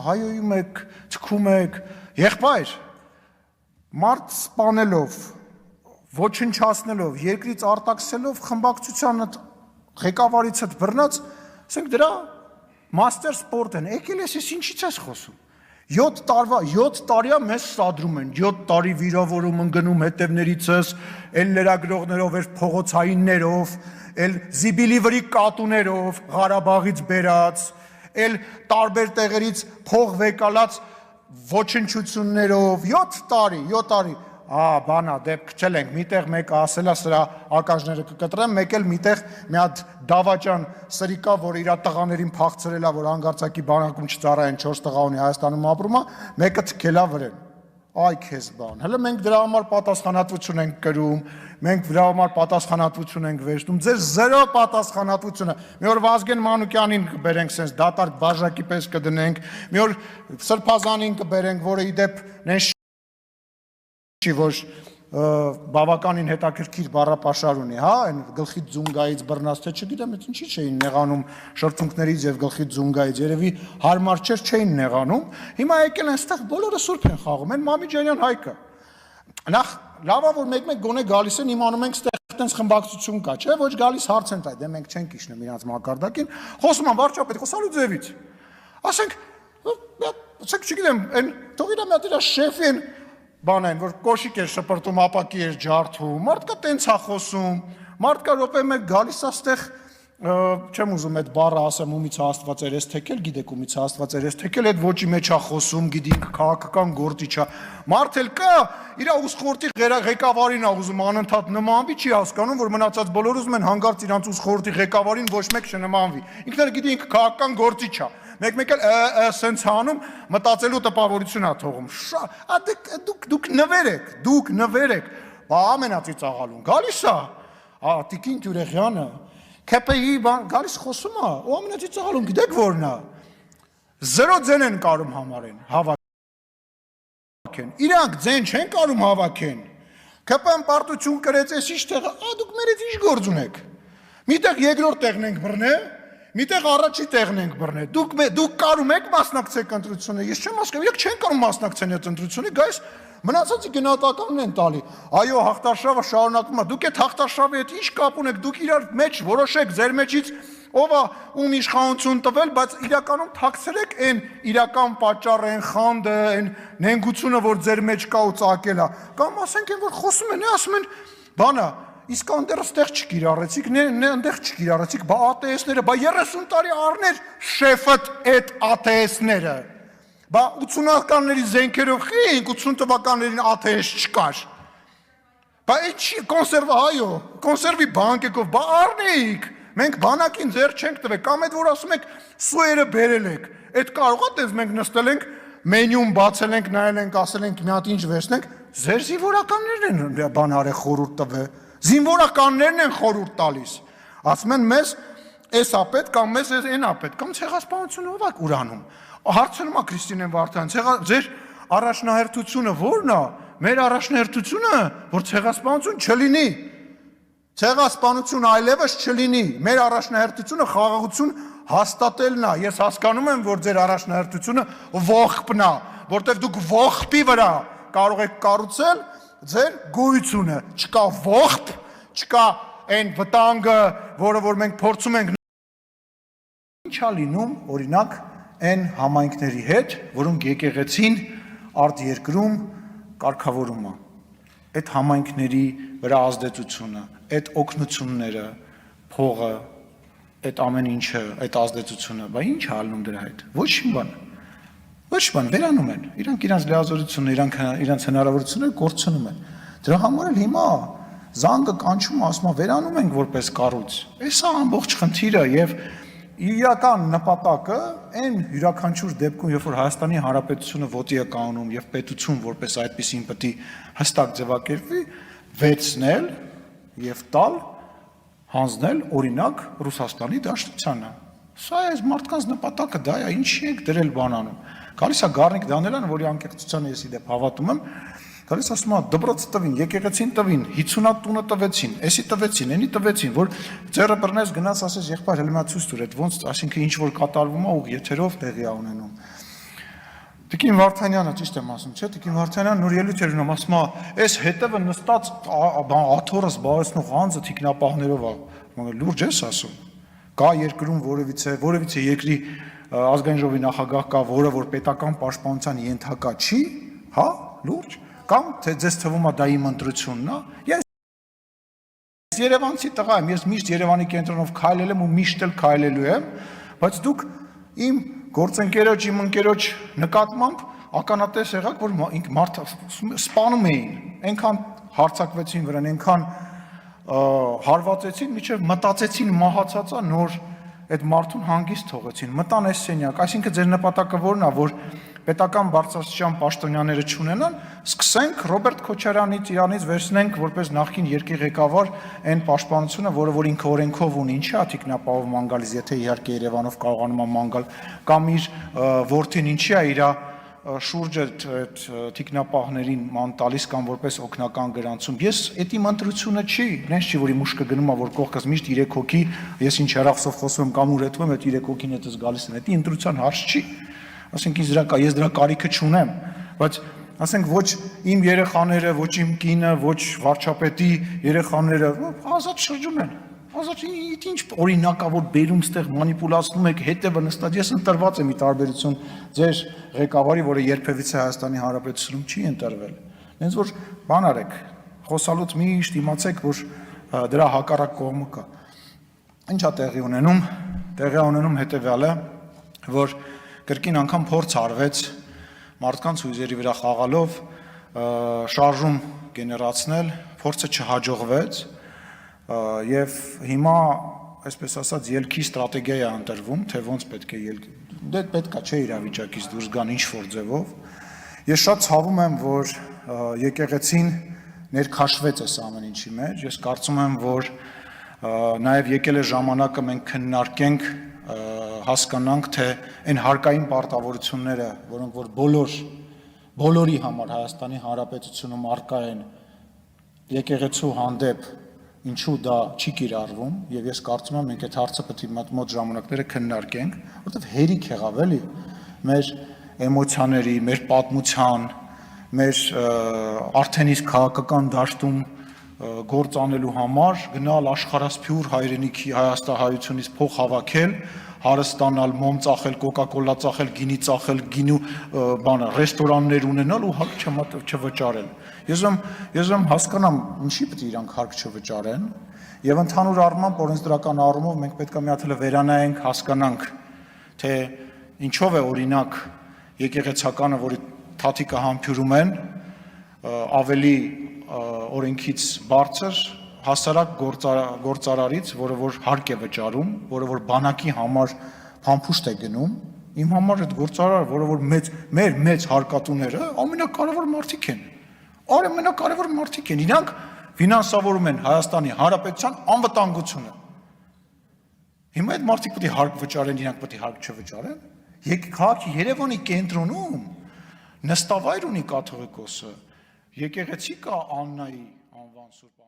հայոյում եք, թքում եք, եղբայր, մարդ սպանելով, ոչնչացնելով, երկրից արտաքսելով, խմբակցության ղեկավարիցդ բռնած, ասենք դրա մաստեր սպորտ են, եկել ես ինչից ես խոսում։ 7 տարիա մեզ սադրում են, 7 տարի վիրավորում են գնում հետևներիցս, էլ լրագրողներով, էլ փողոցայիններով, էլ զիբիլի վրի կատուներով, Ղարաբաղից բերած, էլ տարբեր տեղերից փող վեկալած ոչնչություններով, 7 տարի, բանա, դեպք չելենք, միտեղ մեկը ասելա սրա ակաժները կկտրեմ, մեկ էլ միտեղ մի հատ դավաճան սրիկա, որ իրա տղաներին փախցրելա, որ հանգարցակի բանակում չծառայեն 4 տղա ունի Հայաստանում ապրում է, մեկը թքելա վրեն, այ քեզ բան, հələ մենք դրա համար պատասխանատվություն ենք կրում, մենք դրա համար պատասխանատվություն ենք վերցնում, ձեր զերո պատասխանատվությունը, մի օր Վազգեն Մանուկյանին կբերենք սենց դատարկ բաժակի պես կդնենք, մի օր Սրբազանին կբերենք, որը իդեպ նենց որ բավականին հետաքրքիր բառապաշար ունի, հա, այն գլխից ձունգայից բռնած թե չգիտեմ, ինչի չէին նեղանում շրթունքներից եւ գլխից ձունգայից, երևի հարմար չէին նեղանում, հիմա եկել են այստեղ բոլորը սուրբ են խաղում, այն Մամիջանյան Հայկը, նախ լավա որ մեկ գոնե գալիս են, իմանում ենք այստեղ տենց խմբակցություն կա, չէ, ոչ գալիս հարց են տա, դե մենք չենք իջնում իրանց մակարդակին, խոսում են վարչապետ, խոսալու ձևից, ասենք, չգիտեմ, այն թող իրա մի հատ իրա շեֆին բան այն, որ կոշիկ էր շպրտում, ապակի էր ջարդում, մարդկա տենց է խոսում, մարդկա րոպե մեկ գալիս է ստեղ, չեմ ուզում այդ բառը ասեմ, ումից Աստված էր ես թեքել, գիտեք ումից Աստված էր ես թեքել, այդ ոչի մեջ է խոսում, գիտենք քաղաքական գործիչ է, մարդ էլ կա, իր ուսխորտի ղեկավարին է ուզում անընդհատ նմանվի, չի հասկանում, որ մնացած բոլորը ուզում են հանգարց իրանց ուսխորտի ղեկավարին ոչ մեկ չնմանվի, ինքները գիտենք քաղաքական գործիչ է, մեկ էլ սենց հանում մտածելու տպավորություն է թողում, դուք նվեր եք, բա ամենածիծաղալուն, գալիս է, Տիկին Տյուրեղյանը, KP-ի գալիս խոսում է, ու ամենածիծաղալուն գիտեք որն է, 0 ձեն են կարում համարեն, հավաքեն, իրանք ձեն չեն կարում հավաքեն, KP-ն պարտություն կրեց ես ինչ տեղը, դուք մերից ինչ գործ ունեք, միտեղ երկրորդ տեղն ենք բռնե, միտեղ առաջի տեղն ենք բռնե, դուք կարում եք մասնակցեք ընտրությունը, ես չեմ հասկանում, իրենք չեն կարում մասնակցեն այդ ընտրությունը, գայս մնացածի գնահատականն են տալի, այո հաղթարշավը շարունակվում է, դուք այդ հաղթարշավի հետ ինչ կապ ունեք, դուք իրար մեջ որոշեք ձեր մեջից ով է ում իշխանություն տվել, բայց իրականում թաքցրեք այն իրական պատճառը, այն խանդը, այն նենգությունը, որ ձեր մեջ կա ու ծագել է, կամ ասենք են, որ խոսում են, ասում են, բանա իսկ անդեր ստեղ չկիրառեցիք, այնտեղ չկիրառեցիք, բա ԱՏՍ-ները, բա 30 տարի առներ շեֆդ այդ ԱՏՍ-ները, բա 80-ականների զենքերով խինք, 80 թվականներին ԱՏՍ չկար, բա ինչի կոնսերվա, կոնսերվի բանկեկով, բա առնեիք, մենք բանակին ձեր չենք տվել, կամ այդ որ ասում եք սուերը բերել եք, այդ կարող է տենց մենք նստել ենք, մենյուն բացել ենք, նայել ենք, ասել ենք մի հատ ինչ վերցնենք, ձեր զինվորականներն են բան արել խորհուրդ տվել, զինվորականներն են խորհուրդ տալիս, ասում են մեզ էս ա պետք, կամ մեզ այն ա պետք, կամ ցեղասպանությունը ով է ուրանում, հարցնում է Քրիստինեն Վարդանյան, ձեր առաջնահերթությունը ո՞րն է, մեր առաջնահերթությունը, որ ցեղասպանություն չլինի, ցեղասպանություն այլևս չլինի, մեր առաջնահերթությունը խաղաղություն հաստատելն է, ես հասկանում եմ, որ ձեր առաջնահերթությունը ողբն է, որտեղ դուք ողբի վրա կարող եք կառուցել ձեր գոյությունը, չկա ողբ, չկա այն վտանգը, որը որ մենք փորձում ենք ինչ է լինում, օրինակ, այն համայնքների հետ, որոնք եկեղեցին արտերկրում կարգավորում է, այդ համայնքների վրա ազդեցությունը, այդ օգնությունները, փողը, այդ ամեն ինչը, այդ ազդեցությունը, բա ինչ է ալնում դրա հետ, ոչ բան, վերանում են, իրանք իրանց լիազորությունը, իրանց հնարավորությունները կորցնում են, դրա համար էլ հիմա զանգը կանչում ասում վերանում ենք որպես կառույց, էսա ամբողջ խնդիրը և իրական նպատակը այն յուրաքանչյուր դեպքում, երբ որ Հայաստանի Հանրապետությունը ոտի է կանգնում և պետություն որպես այդպիսին պետք է հստակ ձևակերպվի, վերցնել և տալ, հանձնել օրինակ Ռուսաստանի Դաշնությանը, սա է մարդկանց նպատակը, դա է, ինչի եք դրել բանանում, գալիս է Գառնիկ Դանիելյանը, որի անկեղծությանը ես իդեպ հավատում եմ, գալիս ասում է դպրոցը տվին, եկեղեցին տվին, 50 տունը տվեցին, էսի տվեցին, էնի տվեցին, որ ձեռը բռնես գնաց ասես եղբայր հələ մա ցույց տուր, այդ ոնց, այսինքն ինչ որ կատարվում է ու եթերով տեղի է ունենում։ Տիկին Վարդանյանը ճիշտ եմ ասում, չէ՞, Տիկին Վարդանյանը նոր ելույթ էր ունում, ասում է, այս հետևը նստած աթոռը զբաղեցնող անձը թիկնապահներով է, լուրջ ես ասում։ Կա երկրում որևիցե երկրի ազգային ժողովի նախագահ կա, որը որ պետական պաշտպանության ենթակա չի, հա, լուրջ, կամ թե ձեզ թվում է դա իմ ընտրությունն է։ Ես Երևանցի տղա եմ, ես միշտ Երևանի կենտրոնով քայլել եմ ու միշտ էլ քայլելու եմ, բայց դուք իմ գործընկերոջ, իմ ընկերոջ նկատմամբ ականատես եղաք, որ մարդ սպանում էին, այնքան հարձակվեցին վրան, այնքան հարվածեցին, մինչև մտածեցին մահացածա նոր այդ մարդուն հանգիստ թողեցին, մտան այս սենյակ, այսինքն ձեր նպատակը որն է, որ պետական բարձրաստիճան պաշտոնյաները չունենան, սկսենք Ռոբերտ Քոչարյանից իրանից վերցնենք որպես նախկին երկրի ղեկավար այն պաշտպանությունը, որը ինքը օրենքով ունի, ինչի՞ է թիկնապահով ման գալիս, եթե իհարկե Երևանով կարողանում է ման գալ, կամ իր որդին ինչի՞ է իր շուրջը այդ թիկնապահներին ման տալիս կամ որպես օգնական գրանցում։ Ես էդ իմ ընտրությունը չի, նենց չի, որ իմ ուշքը գնում է, որ կողքս միշտ 3 հոգի, ես ինչ հեռախոսով խոսում եմ կամ ուրեթվում եմ, այդ 3 հոգին հետս գալիս են, դա ընտրության հարց չի։ Ասենք ես դրա կարիքը չունեմ, բայց ասենք ոչ իմ երեխաները, ոչ իմ կինը, ոչ վարչապետի երեխաները ազատ շրջում են։ Ազատ ինչ օրինակավոր բերում ստեղ մանիպուլացնում եք, հետևը նստած, ես ընտրված եմ ի տարբերություն ձեր ղեկավարի, որը երբևիցե Հայաստանի Հանրապետությունում չի ընտրվել։ Հենց որ բան արեք, խոսալուց միշտ իմացեք, որ դրա հակառակ կողմը կա։ Ինչ է տեղի ունենում։ Տեղի ունենում հետևյալը, որ կրկին անգամ փորձ արվեց մարդկանց հույզերի վրա խաղալով շարժում գեներացնել, փորձը չհաջողվեց եւ հիմա, այսպես ասած, ելքի ստրատեգիա է ընտրվում, թե ոնց պետք է դե պետք է չէ իրավիճակից դուրս գան ինչ-որ ձևով։ Ես շատ ցավում եմ, որ եկեղեցին ներքաշվեց այս ամեն ինչի մեջ։ Ես կարծում եմ, որ նաեւ եկել է ժամանակը մենք քննարկենք, հասկանանք, թե այն հարկային պարտավորությունները, որոնք որ բոլորի համար Հայաստանի Հանրապետությունում առկա են եկեղեցու հանդեպ, ինչու դա չի կիրառվում, եւ ես կարծում եմ մենք այդ հարցը պետք է մոտ ժամանակները քննարկենք, որովհետեւ հերիք եղավ էլի մեր էմոցիաների, մեր պատմության, մեր արդեն իսկ քաղաքական դաշտում գործ անելու համար գնալ աշխարհասփյուր հայրենիքի հայաստանայությունից փող հավաքել, հարստանալ, մոմ ծախել, կոկա-կոլա ծախել, գինի ծախել, գինու բանը, ռեստորաններ ունենալ ու հարկ չվճարել։ Ես ում հասկանամ, ինչի պետք է իրանք հարկ չվճարեն, եւ ընդհանուր առմամբ օրենսդրական առումով մենք պետք է մի հատ վերանայենք, հասկանանք, թե ինչով է օրինակ եկեղեցականը, որի թաթիկը համբյուրում են, ավելի օրենքից բարձր հասարակ գործարարից, որը որ հարկ է վճարում, որը որ բանակի համար փամփուշտ է գնում, իմ համար այդ գործարարը, որը որ մեր մեծ հարկատուները ամենակարևոր մարդիկ են։ Ամենակարևոր մարդիկ են, իրանք ֆինանսավորում են Հայաստանի Հանրապետության անվտանգությունը։ Հիմա այդ մարդիկ պետք է հարկ վճարեն, իրանք պետք է հարկ չվճարեն։ Քաղաքի Երևանի կենտրոնում նստավայր ունի կաթողիկոսը, եկեղեցի կա Աննայի անվան Սուրբ